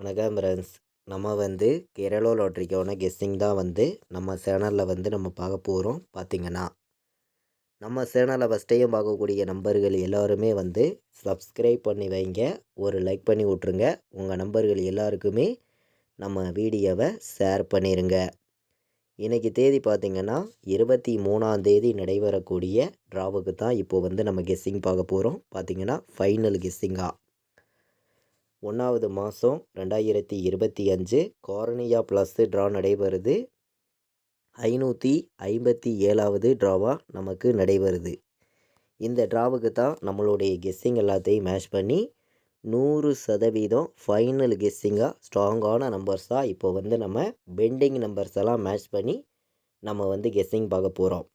வணக்கம் ஃப்ரெண்ட்ஸ். நம்ம வந்து கேரளா லாட்ரிக்கான கெஸ்ஸிங் தான் வந்து நம்ம சேனலில் வந்து நம்ம பார்க்க போகிறோம். பார்த்திங்கன்னா நம்ம சேனலை ஃபஸ்ட் டைம் பார்க்கக்கூடிய நம்பர்கள் எல்லாருமே வந்து சப்ஸ்கிரைப் பண்ணி வைங்க, ஒரு லைக் பண்ணி விட்ருங்க. உங்கள் நம்பர்கள் எல்லாருக்குமே நம்ம வீடியோவை ஷேர் பண்ணிடுங்க. இன்றைக்கி தேதி பார்த்திங்கன்னா 23ஆம் தேதி நடைபெறக்கூடிய ட்ராவுக்கு தான் இப்போ வந்து நம்ம கெஸ்ஸிங் பார்க்க போகிறோம். பார்த்திங்கன்னா ஃபைனல் கெஸ்ஸிங்காக 1வது மாதம் 2025 கார்னியா ப்ளஸ் ட்ரா நடைபெறுது. 557வது ட்ராவாக நமக்கு நடைபெறுது. இந்த ட்ராவுக்கு தான் நம்மளுடைய கெஸ்ஸிங் எல்லாத்தையும் மேட்ச் பண்ணி 100% ஃபைனல் கெஸ்ஸிங்காக ஸ்ட்ராங்கான நம்பர்ஸாக இப்போ வந்து நம்ம பெண்டிங் நம்பர்ஸ் எல்லாம் மேட்ச் பண்ணி நம்ம வந்து கெஸ்ஸிங் பார்க்க போகிறோம்.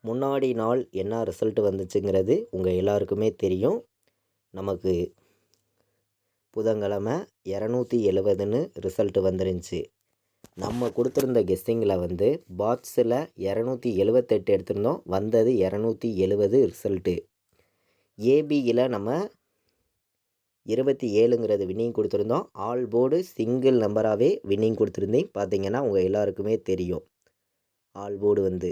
முன்னாடி நாள் என்ன ரிசல்ட் வந்துச்சுங்கிறது உங்கள் எல்லாருக்குமே தெரியும். நமக்கு புதன்கிழமை 270ன்னு ரிசல்ட்டு வந்துருந்துச்சு. நம்ம கொடுத்துருந்த கெஸ்ஸிங்கில் வந்து பாக்ஸில் 278 எடுத்திருந்தோம், வந்தது 270 ரிசல்ட்டு. ஏபியில் நம்ம 27ங்கிறது வின்னிங் கொடுத்துருந்தோம். ஆல் போர்டு சிங்கிள் நம்பராகவே வின்னிங் கொடுத்துருந்தேன். பார்த்திங்கன்னா உங்கள் எல்லாருக்குமே தெரியும். ஆல் போர்டு வந்து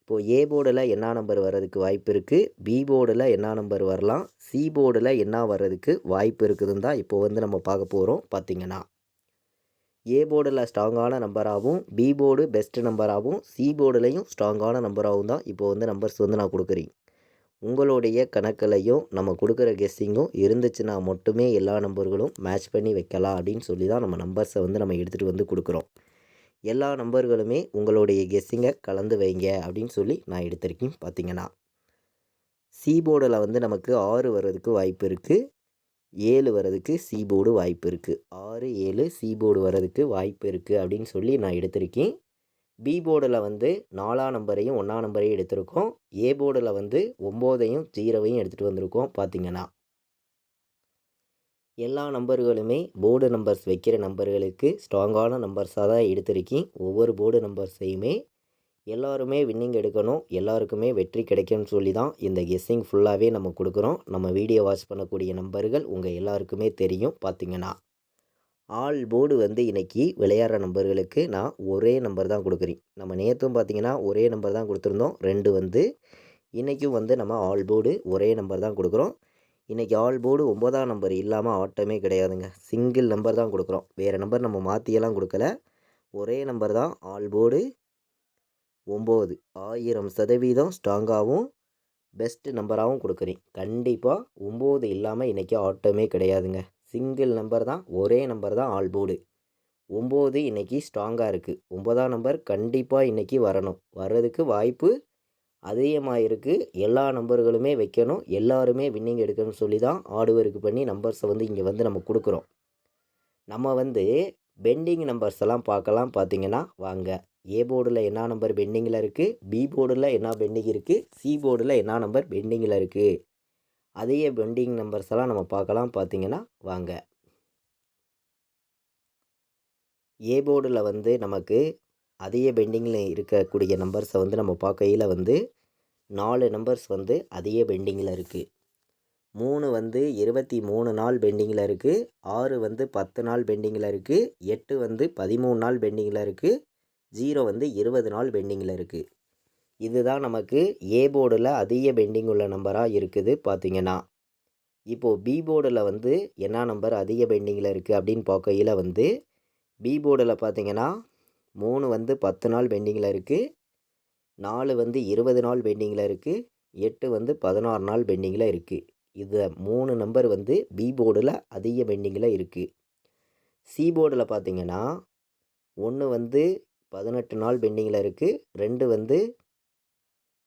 இப்போது ஏ போர்டில் என்ன நம்பர் வர்றதுக்கு வாய்ப்பு இருக்குது, பி போர்டில் என்ன நம்பர் வரலாம், சி போர்டில் என்ன வர்றதுக்கு வாய்ப்பு இருக்குதுன்னு தான் இப்போ வந்து நம்ம பார்க்க போகிறோம். பார்த்திங்கன்னா ஏ போர்டில் ஸ்ட்ராங்கான நம்பராகவும், பி போர்டு பெஸ்ட் நம்பராகவும், சி போர்டுலையும் ஸ்ட்ராங்கான நம்பராகவும் தான் இப்போ வந்து நம்பர்ஸ் வந்து நான் கொடுக்குறேன். உங்களுடைய கணக்குலையும் நம்ம கொடுக்குற கெஸ்ஸிங்கும் இருந்துச்சுன்னா மட்டுமே எல்லா நம்பர்களும் மேட்ச் பண்ணி வைக்கலாம் அப்படின்னு சொல்லி தான் நம்ம நம்பர்ஸை வந்து நம்ம எடுத்துகிட்டு வந்து கொடுக்குறோம். எல்லா நம்பர்களுமே உங்களுடைய கெஸ்ஸிங்கை கலந்து வைங்க அப்படின்னு சொல்லி நான் எடுத்திருக்கேன். பார்த்திங்கன்னா சி போர்டில் வந்து நமக்கு 6 வர்றதுக்கு வாய்ப்பு இருக்குது, 7 வர்றதுக்கு சி போர்டு வாய்ப்பு இருக்குது. 6, 7 சி போர்டு வர்றதுக்கு வாய்ப்பு இருக்குது அப்படின்னு சொல்லி நான் எடுத்திருக்கேன். பி போர்டில் வந்து 4ஆம் நம்பரையும் 1ஆம் நம்பரையும் எடுத்திருக்கோம். ஏ போர்டில் வந்து 9ஐயும் 0வையும் எடுத்துகிட்டு வந்திருக்கோம். பார்த்திங்கன்னா எல்லா நம்பர்களுமே போர்டு நம்பர்ஸ் வைக்கிற நம்பர்களுக்கு ஸ்ட்ராங்கான நம்பர்ஸாக தான் எடுத்திருக்கேன். ஒவ்வொரு போர்டு நம்பர்ஸையுமே எல்லாருமே வின்னிங் எடுக்கணும், எல்லாருக்குமே வெற்றி கிடைக்கும்னு சொல்லி தான் இந்த கெஸ்ஸிங் ஃபுல்லாகவே நம்ம கொடுக்குறோம். நம்ம வீடியோ வாட்ச் பண்ணக்கூடிய நம்பர்கள் உங்கள் எல்லாருக்குமே தெரியும். பார்த்திங்கன்னா ஆல் போர்டு வந்து இன்றைக்கி விளையாடுற நம்பர்களுக்கு நான் ஒரே நம்பர் தான் கொடுக்குறேன். நம்ம நேற்றும் பார்த்திங்கன்னா ஒரே நம்பர் தான் கொடுத்துருந்தோம், 2 வந்து. இன்றைக்கும் வந்து நம்ம ஆல் போர்டு ஒரே நம்பர் தான் கொடுக்குறோம். இன்றைக்கி ஆல் போர்டு 9ஆம் நம்பர் இல்லாமல் ஆட்டமே கிடையாதுங்க. சிங்கிள் நம்பர் தான் கொடுக்குறோம், வேறு நம்பர் நம்ம மாற்றியெல்லாம் கொடுக்கல. ஒரே நம்பர் தான் ஆல் போர்டு 9. 1000% ஸ்ட்ராங்காகவும் பெஸ்ட் நம்பராகவும் கொடுக்குறேன். கண்டிப்பாக 9 இல்லாமல் இன்றைக்கி ஆட்டமே கிடையாதுங்க. சிங்கிள் நம்பர் தான், ஒரே நம்பர் தான் ஆல் போர்டு 9. இன்றைக்கி ஸ்ட்ராங்காக இருக்குது. 9ஆம் நம்பர் கண்டிப்பாக இன்றைக்கி வரணும், வர்றதுக்கு வாய்ப்பு அதிகமாக இருக்குது. எல்லா நம்பர்களுமே வைக்கணும், எல்லாருமே வின்னிங் எடுக்கணும்னு சொல்லி தான் ஹார்ட் ஒர்க் பண்ணி நம்பர்ஸை வந்து இங்கே வந்து நம்ம கொடுக்குறோம். நம்ம வந்து பெண்டிங் நம்பர்ஸ் எல்லாம் பார்க்கலாம். பார்த்திங்கன்னா வாங்க, ஏ போர்டில் என்ன நம்பர் பெண்டிங்கில் இருக்குது, பி போர்டில் என்ன பெண்டிங் இருக்குது, சி போர்டில் என்ன நம்பர் பெண்டிங்கில் இருக்குது, அதே பெண்டிங் நம்பர்ஸ் எல்லாம் நம்ம பார்க்கலாம். பார்த்திங்கன்னா வாங்க, ஏ போர்டில் வந்து நமக்கு அதிக பெண்டிங்கில் இருக்கக்கூடிய நம்பர்ஸை வந்து நம்ம பார்க்கையில் வந்து 4 நம்பர்ஸ் வந்து அதிக பெண்டிங்கில் இருக்குது. 3 வந்து 23 நாள் பெண்டிங்கில் இருக்குது, 6 வந்து 10 நாள் பெண்டிங்கில் இருக்குது, 8 வந்து 13 நாள் பெண்டிங்கில் இருக்குது, 0 வந்து 20 நாள் பெண்டிங்கில் இருக்குது. இதுதான் நமக்கு ஏ போர்டில் அதிக பெண்டிங் உள்ள நம்பராக இருக்குது. பார்த்திங்கன்னா இப்போது பி போர்டில் வந்து என்ன நம்பர் அதிக பெண்டிங்கில் இருக்குது அப்படின்னு பார்க்கையில் வந்து பி போர்டில் பார்த்திங்கன்னா 3 வந்து 10 நாள் பெண்டிங்கில் இருக்குது, 4 வந்து 20 நாள் பெண்டிங்கில் இருக்குது, 8 வந்து 16 நாள் பெண்டிங்கில் இருக்குது. இது 3 நம்பர் வந்து பி போர்டில் அதிக பெண்டிங்கில் இருக்குது. சி போர்டில் பார்த்திங்கன்னா 1 வந்து 18 நாள் பெண்டிங்கில் இருக்குது, 2 வந்து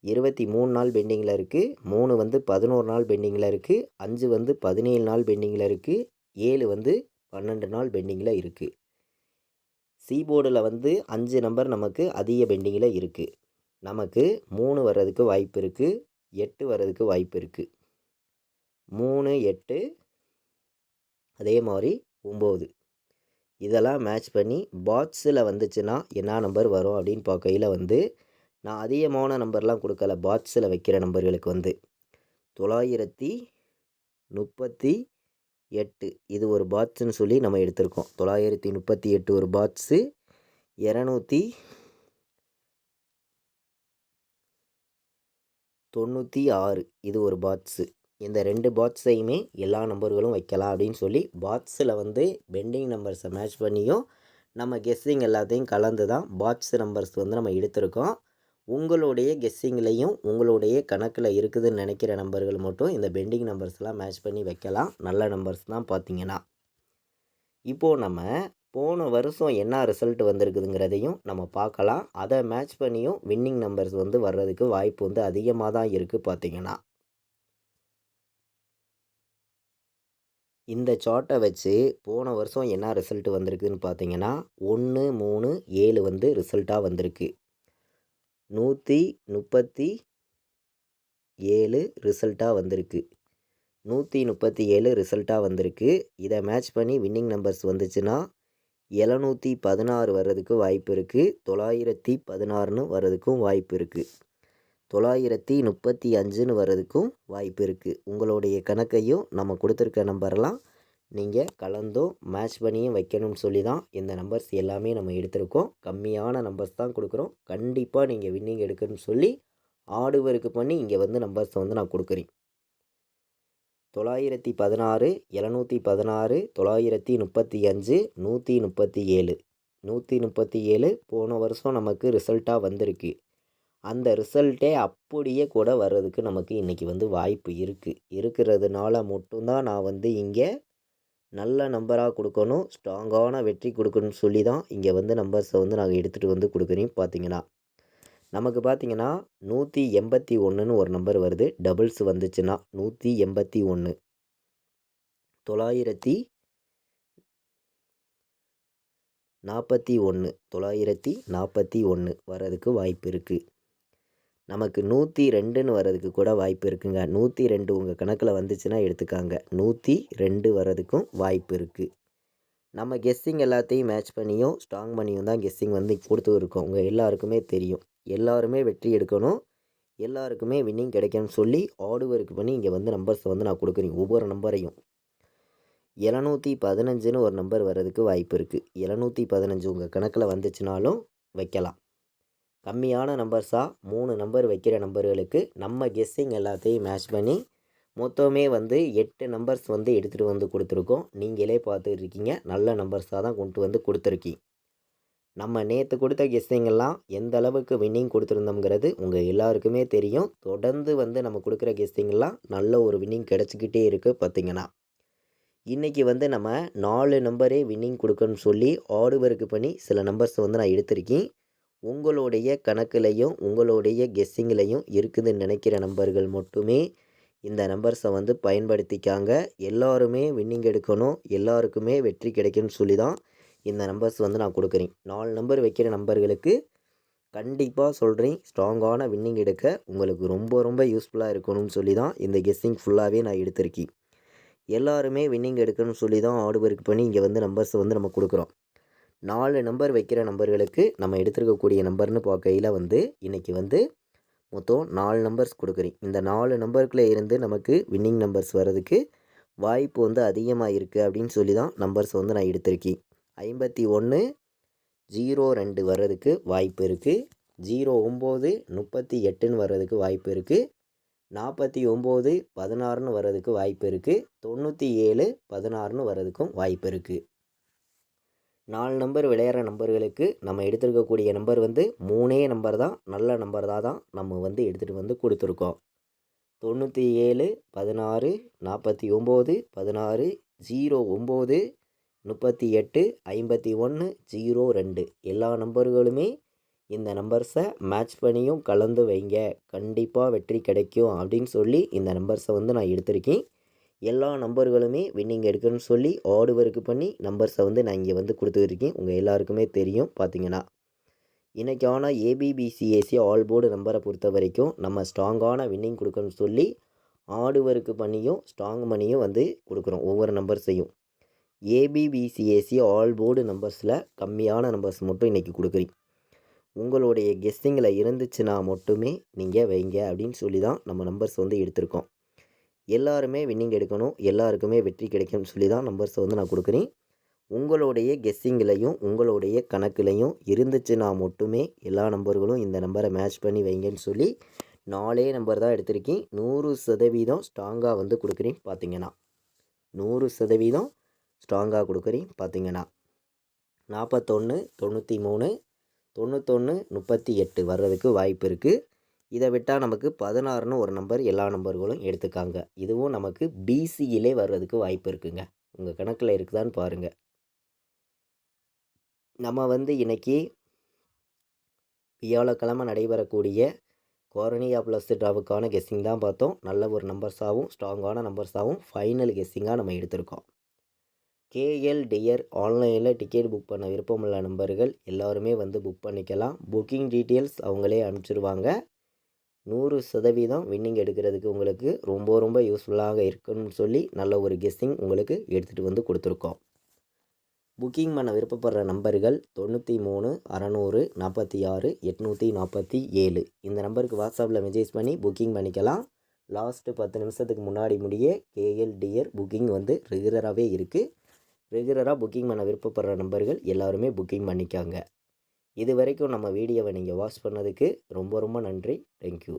23 நாள் பெண்டிங்கில் இருக்குது, 3 வந்து 11 நாள் பெண்டிங்கில் இருக்குது, 5 வந்து 17 நாள் பெண்டிங்கில் இருக்குது, 7 வந்து 12 நாள் பெண்டிங்கில் இருக்குது. சி போர்டில் வந்து 5 நம்பர் நமக்கு அதிக பெண்டிங்கில் இருக்குது. நமக்கு 3 வர்றதுக்கு வாய்ப்பு இருக்குது, 8 வர்றதுக்கு வாய்ப்பு இருக்குது. 3, 8 அதே மாதிரி 9 இதெல்லாம் மேட்ச் பண்ணி பாக்ஸில் வந்துச்சுன்னா என்ன நம்பர் வரும் அப்படின்னு பார்க்கையில் வந்து நான் அதிகமான நம்பர்லாம் கொடுக்கல. பாக்ஸில் வைக்கிற நம்பர்களுக்கு வந்து 937 8 இது ஒரு பாட்ஸ்ன்னு சொல்லி நம்ம எடுத்திருக்கோம். 938 ஒரு பாட்ஸு, 296 இது ஒரு பாட்ஸு. இந்த 2 பாட்ஸையுமே எல்லா நம்பர்களும் வைக்கலாம் அப்படின்னு சொல்லி பாட்ஸில் வந்து பெண்டிங் நம்பர்ஸை மேட்ச் பண்ணியும் நம்ம கெஸ்ஸிங் எல்லாத்தையும் கலந்து தான் பாட்ஸ் நம்பர்ஸ் வந்து நம்ம எடுத்திருக்கோம். உங்களுடைய கெஸ்ஸிங்லேயும் உங்களுடைய கணக்கில் இருக்குதுன்னு நினைக்கிற நம்பர்கள் மட்டும் இந்த பெண்டிங் நம்பர்ஸ்லாம் மேட்ச் பண்ணி வைக்கலாம். நல்ல நம்பர்ஸ் தான் பார்த்தீங்கன்னா. இப்போது நம்ம போன வருஷம் என்ன ரிசல்ட் வந்திருக்குதுங்கிறதையும் நம்ம பார்க்கலாம். அதை மேட்ச் பண்ணியும் வின்னிங் நம்பர்ஸ் வந்து வர்றதுக்கு வாய்ப்பு வந்து அதிகமாக தான் இருக்குது பார்த்தீங்கன்னா. இந்த சார்ட்டை வச்சு போன வருஷம் என்ன ரிசல்ட் வந்திருக்குதுன்னு பார்த்தீங்கன்னா 1, 3, 7 வந்து ரிசல்ட்டாக வந்திருக்கு. 137 ரிசல்ட்டாக வந்திருக்கு. 137 ரிசல்ட்டாக வந்திருக்கு. இதை மேட்ச் பண்ணி வின்னிங் நம்பர்ஸ் வந்துச்சுன்னா 716 வர்றதுக்கு வாய்ப்பு இருக்குது. 916ன்னு வர்றதுக்கும் வாய்ப்பு இருக்குது. 935ன்னு வர்றதுக்கும் வாய்ப்பு இருக்குது. உங்களுடைய கணக்கையும் நம்ம கொடுத்துருக்க நம்பர்லாம் நீங்கள் கலந்தும் மேட்ச் பண்ணியும் வைக்கணும்னு சொல்லி தான் இந்த நம்பர்ஸ் எல்லாமே நம்ம எடுத்திருக்கோம். கம்மியான நம்பர்ஸ் தான் கொடுக்குறோம். கண்டிப்பாக நீங்கள் வின்னிங் எடுக்கணும்னு சொல்லி ஆடுவருக்கு பண்ணி இங்கே வந்து நம்பர்ஸை வந்து நான் கொடுக்குறேன். 916, 716, 935, 137. 137 போன வருஷம் நமக்கு ரிசல்ட்டாக வந்திருக்கு. அந்த ரிசல்ட்டே அப்படியே கூட வர்றதுக்கு நமக்கு இன்றைக்கி வந்து வாய்ப்பு இருக்கிறதுனால மட்டும்தான் நான் வந்து இங்கே நல்ல நம்பராக கொடுக்கணும், ஸ்ட்ராங்கான வெற்றி கொடுக்கணும்னு சொல்லி தான் இங்கே வந்து நம்பர்ஸை வந்து நாங்கள் எடுத்துகிட்டு வந்து கொடுக்குறேன். பார்த்தீங்கன்னா நமக்கு பார்த்தீங்கன்னா 181ன்னு ஒரு நம்பர் வருது. டபுள்ஸ் வந்துச்சுன்னா 181, 941, 941 வர்றதுக்கு வாய்ப்பு இருக்குது. நமக்கு 102ன்னு வர்றதுக்கு கூட வாய்ப்பு இருக்குங்க. 102 உங்கள் கணக்கில் வந்துச்சுன்னா எடுத்துக்காங்க. 102 வர்றதுக்கும் வாய்ப்பு இருக்குது. நம்ம கெஸ்ஸிங் எல்லாத்தையும் மேட்ச் பண்ணியும் ஸ்ட்ராங் பண்ணியும் தான் கெஸ்ஸிங் வந்து கொடுத்து இருக்கோம். உங்கள் எல்லாருக்குமே தெரியும். எல்லாருமே வெற்றி எடுக்கணும், எல்லாருக்குமே வின்னிங் கிடைக்கணும்னு சொல்லி ஆடு ஒர்க் பண்ணி இங்கே வந்து நம்பர்ஸை வந்து நான் கொடுக்குறேன். ஒவ்வொரு நம்பரையும் 715ன்னு ஒரு நம்பர் வர்றதுக்கு வாய்ப்பு இருக்குது. 715 உங்கள் கணக்கில் வந்துச்சுனாலும் வைக்கலாம். கம்மியான நம்பர்ஸாக 3 நம்பர் வைக்கிற நம்பர்களுக்கு நம்ம கெஸ்ஸிங் எல்லாத்தையும் மேட்ச் பண்ணி மொத்தமே வந்து 8 நம்பர்ஸ் வந்து எடுத்துகிட்டு வந்து கொடுத்துருக்கோம். நீங்களே பார்த்துட்டு இருக்கீங்க. நல்ல நம்பர்ஸாக தான் கொண்டு வந்து கொடுத்துருக்கீங்க. நம்ம நேற்று கொடுத்த கெஸ்ஸிங்கெல்லாம் எந்த அளவுக்கு வின்னிங் கொடுத்துருந்தோங்கிறது உங்கள் எல்லாருக்குமே தெரியும். தொடர்ந்து வந்து நம்ம கொடுக்குற கெஸ்ஸிங்கெல்லாம் நல்ல ஒரு வின்னிங் கிடச்சிக்கிட்டே இருக்குது. பார்த்திங்கன்னா இன்றைக்கி வந்து நம்ம 4 நம்பரே வின்னிங் கொடுக்கணும்னு சொல்லி ஆடு ஒர்க் பண்ணி சில நம்பர்ஸை வந்து நான் எடுத்திருக்கேன். உங்களுடைய கணக்குலையும் உங்களுடைய கெஸ்ஸிங்லையும் இருக்குதுன்னு நினைக்கிற நம்பர்கள் மட்டுமே இந்த நம்பர்ஸை வந்து பயன்படுத்திக்காங்க. எல்லாருமே வின்னிங் எடுக்கணும், எல்லாருக்குமே வெற்றி கிடைக்கும்னு சொல்லி தான் இந்த நம்பர்ஸ் வந்து நான் கொடுக்குறேன். 4 நம்பர் வைக்கிற நம்பர்களுக்கு கண்டிப்பாக சொல்கிறேன், ஸ்ட்ராங்கான வின்னிங் எடுக்க உங்களுக்கு ரொம்ப ரொம்ப யூஸ்ஃபுல்லாக இருக்கணும்னு சொல்லி தான் இந்த கெஸ்ஸிங் ஃபுல்லாகவே நான் எடுத்திருக்கேன். எல்லாருமே வின்னிங் எடுக்கணும்னு சொல்லி தான் ஆடு ஒர்க் பண்ணி இங்கே வந்து நம்பர்ஸை வந்து நம்ம கொடுக்குறோம். 4 நம்பர் வைக்கிற நம்பர்களுக்கு நம்ம எடுத்துருக்கக்கூடிய நம்பர்னு பார்க்கையில் வந்து இன்றைக்கி வந்து மொத்தம் 4 நம்பர்ஸ் கொடுக்குறேன். இந்த 4 நம்பருக்குள்ளே இருந்து நமக்கு வின்னிங் நம்பர்ஸ் வர்றதுக்கு வாய்ப்பு வந்து அதிகமாக இருக்குது அப்படின்னு சொல்லி தான் நம்பர்ஸ் வந்து நான் எடுத்திருக்கேன். 51, 02 வர்றதுக்கு வாய்ப்பு இருக்குது. 09, 38ன்னு வர்றதுக்கு வாய்ப்பு இருக்குது. 49, 16ன்னு வர்றதுக்கு வாய்ப்பு இருக்குது. 97, 16ன்னு வர்றதுக்கும் வாய்ப்பு இருக்குது. 4 நம்பர் விளையாடுற நம்பர்களுக்கு நம்ம எடுத்துருக்கக்கூடிய நம்பர் வந்து 3 நம்பர் தான், நல்ல நம்பர் தான் நம்ம வந்து எடுத்துகிட்டு வந்து கொடுத்துருக்கோம். 97, 16, 49, 16, 09, 38, 51, 02 எல்லா நம்பர்களுமே இந்த நம்பர்ஸை மேட்ச் பண்ணியும் கலந்து வைங்க, கண்டிப்பாக வெற்றி கிடைக்கும் அப்படின்னு சொல்லி இந்த நம்பர்ஸை வந்து நான் எடுத்திருக்கேன். எல்லா நம்பர்களுமே வின்னிங் எடுக்கணும்னு சொல்லி ஆடு ஒர்க் பண்ணி நம்பர்ஸை வந்து நான் இங்கே வந்து கொடுத்துருக்கேன். உங்கள் எல்லாருக்குமே தெரியும். பார்த்தீங்கன்னா இன்றைக்கான ஏபிபிசிஎஸ்சி ஆல் போர்டு நம்பரை பொறுத்த வரைக்கும் நம்ம ஸ்ட்ராங்கான வின்னிங் கொடுக்கணும்னு சொல்லி ஆடு ஒர்க் பண்ணியும் ஸ்ட்ராங் பண்ணியும் வந்து கொடுக்குறோம். ஒவ்வொரு நம்பர்ஸையும் ஏபிபிசிஎஸ்சி ஆல் போர்டு நம்பர்ஸில் கம்மியான நம்பர்ஸ் மட்டும் இன்றைக்கி கொடுக்குறேன். உங்களுடைய கெஸ்ஸிங்கில் இருந்துச்சுன்னா மட்டுமே நீங்கள் வைங்க அப்படின்னு சொல்லி தான் நம்ம நம்பர்ஸ் வந்து எடுத்திருக்கோம். எல்லாருமே வின்னிங் எடுக்கணும், எல்லாருக்குமே வெற்றி கிடைக்கும்னு சொல்லி தான் நம்பர்ஸை வந்து நான் கொடுக்குறேன். உங்களுடைய கெஸ்ஸிங்லையும் உங்களுடைய கணக்குலையும் இருந்துச்சுன்னா மட்டுமே எல்லா நம்பர்களும் இந்த நம்பரை மேட்ச் பண்ணி வைங்கன்னு சொல்லி 4 நம்பர் தான் எடுத்திருக்கேன். 100% ஸ்ட்ராங்காக வந்து கொடுக்குறேன். பார்த்தீங்கன்னா 100% ஸ்ட்ராங்காக கொடுக்குறேன். பார்த்தீங்கன்னா 41, 93, 91, 38 வர்றதுக்கு வாய்ப்பு இருக்குது. இதை விட்டால் நமக்கு 16ன்னு ஒரு நம்பர் எல்லா நம்பர்களும் எடுத்துக்காங்க. இதுவும் நமக்கு பிசியிலே வர்றதுக்கு வாய்ப்பு இருக்குங்க. உங்கள் கணக்கில் இருக்குதான்னு பாருங்கள். நம்ம வந்து இன்றைக்கி வியாழக்கிழமை நடைபெறக்கூடிய குவாரனியா ப்ளஸ் ட்ராவுக்கான கெஸ்ஸிங் தான் பார்த்தோம். நல்ல ஒரு நம்பர்ஸாகவும் ஸ்ட்ராங்கான நம்பர்ஸாகவும் ஃபைனல் கெஸ்ஸிங்காக நம்ம எடுத்திருக்கோம். கேஎல் டியர் ஆன்லைனில் டிக்கெட் புக் பண்ண விருப்பமுள்ள நம்பர்கள் எல்லாருமே வந்து புக் பண்ணிக்கலாம். புக்கிங் டீட்டெயில்ஸ் அவங்களே அனுப்பிச்சிடுவாங்க. 100% வின்னிங் எடுக்கிறதுக்கு உங்களுக்கு ரொம்ப ரொம்ப யூஸ்ஃபுல்லாக இருக்குன்னு சொல்லி நல்ல ஒரு கெஸ்ஸிங் உங்களுக்கு எடுத்துகிட்டு வந்து கொடுத்துருக்கோம். புக்கிங் பண்ண விருப்பப்படுற நம்பர்கள் 93 600 46 847 இந்த நம்பருக்கு வாட்ஸ்அப்பில் மெசேஜ் பண்ணி புக்கிங் பண்ணிக்கலாம். லாஸ்ட்டு 10 நிமிஷத்துக்கு முன்னாடி முடிய கேஎல் டியர் புக்கிங் வந்து ரெகுலராகவே இருக்குது. ரெகுலராக புக்கிங் பண்ண விருப்பப்படுற நம்பர்கள் எல்லாருமே புக்கிங் பண்ணிக்காங்க. இது வரைக்கும் நம்ம வீடியோவை நீங்கள் வாட்ச் பண்ணதுக்கு ரொம்ப ரொம்ப நன்றி. தேங்க்யூ.